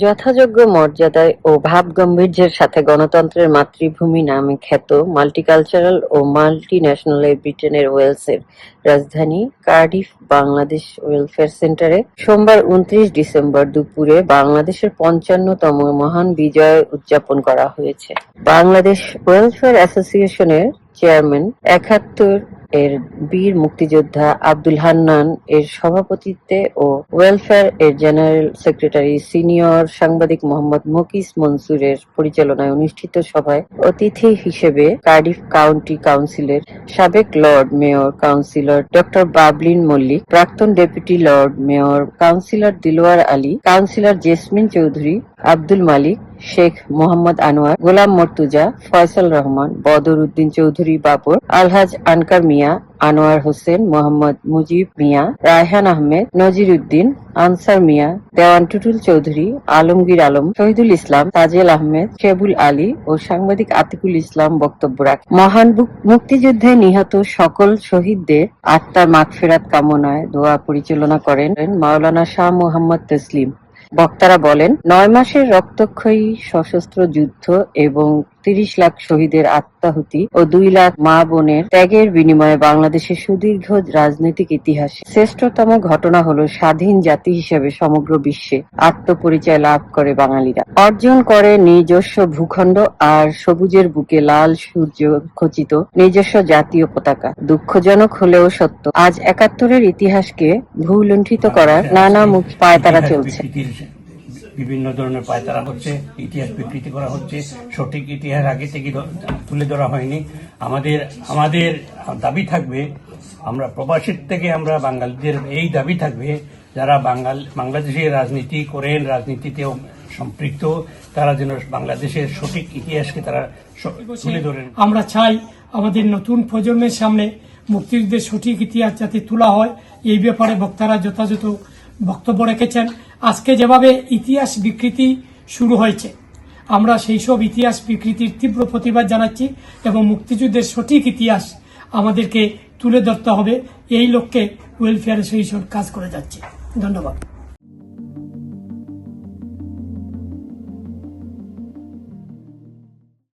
যথাযোগ্য মর্যাদায় ও ভাবগাম্ভীর্যের সাথে গণতন্ত্রের মাতৃভূমি নামে খ্যাত মাল্টিকালচারাল ও মাল্টিন্যাশনাল ব্রিটেনের ওয়েলসের রাজধানী কার্ডিফ বাংলাদেশ ওয়েলফেয়ার সেন্টারে সোমবার ২৯ ডিসেম্বর দুপুরে বাংলাদেশের ৫৫তম মহান বিজয় উদযাপন করা হয়েছে। বাংলাদেশ ওয়েলফেয়ার অ্যাসোসিয়েশনের চেয়ারম্যান ৭১ এর বীর মুক্তিযোদ্ধা আব্দুল হান্নান এর সভাপতিত্বে ও ওয়েলফেয়ার এর জেনারেল সেক্রেটারি সিনিয়র সাংবাদিক মোহাম্মদ মুকিস মনসুরের পরিচালনায় অনুষ্ঠিত সভায় অতিথি হিসেবে কার্ডিফ কাউন্টি কাউন্সিলের সাবেক lord mayor councillor doctor Bablin Mallik, প্রাক্তন deputy lord mayor councillor Dilwar Ali, councillor Jasmine Chowdhury, Abdul Malik, Sheikh Mohammad Anwar, Golam Mortuza, Faisal Rahman, Badar Uddin Chowdhury Babar, Alhaj Ankar Mia, Anwar Hossain, Mohammad Mujib Mia, Raihan Ahmed, Nazir Uddin, Ansar Mia, Dewan Tutul Chowdhury, Alamgir Alam, Shahidul Islam, Tajel Ahmed, Shebul Ali ও সাংবাদিক আতিকুল ইসলাম বক্তব্য রাখেন। মহান মুক্তিযুদ্ধে নিহত সকল শহীদদের আত্মার মাগফিরাত কামনায় দোয়া পরিচালনা করেন মাওলানা শাহ মোহাম্মদ তসলিম। বক্তারা বলেন, ৯ মাসের রক্তক্ষয়ী সশস্ত্র যুদ্ধ এবং ৩০ লাখ শহীদের আত্মাহুতি ও ২ লাখ মা বোনের ত্যাগের বিনিময়ে বাংলাদেশের সুদীর্ঘ রাজনৈতিক ইতিহাসে শ্রেষ্ঠতম ঘটনা হলো স্বাধীন জাতি হিসেবে সমগ্র বিশ্বে আত্মপরিচয় লাভ করে বাঙালিরা। অর্জন করে নিজস্ব ভূখণ্ড আর সবুজের বুকে লাল সূর্য খচিত নিজস্ব জাতীয় পতাকা। দুঃখজনক হলেও সত্য, আজ ৭১-এর ইতিহাসকে ভূলুণ্ঠিত করার নানা মুখ পায়তারা চলছে। বিভিন্ন ধরনের পায়তারা হচ্ছে, ইতিহাস বিকৃতি করা হচ্ছে, সঠিক ইতিহাস আগে থেকে তুলে ধরা হয়নি। আমাদের দাবি থাকবে, আমরা প্রবাসীর থেকে আমরা বাঙালিদের এই দাবি থাকবে, যারা বাংলাদেশে রাজনীতি করেন, রাজনীতিতেও সম্পৃক্ত, তারা যেন বাংলাদেশের সঠিক ইতিহাসকে তারা তুলে ধরেন। আমরা চাই আমাদের নতুন প্রজন্মের সামনে মুক্তিযুদ্ধের সঠিক ইতিহাস যাতে তোলা হয়, এই ব্যাপারে বক্তারা যথাযথ বক্তব্য রেখেছেন। আজকে যেভাবে ইতিহাস বিকৃতি শুরু হয়েছে, আমরা সেই সব ইতিহাস বিকৃতির তীব্র প্রতিবাদ জানাচ্ছি এবং মুক্তিযুদ্ধের সঠিক ইতিহাস আমাদেরকে তুলে ধরতে হবে। এই লক্ষ্যে ওয়েলফেয়ার অ্যাসোসিয়েশন কাজ করে যাচ্ছে। ধন্যবাদ।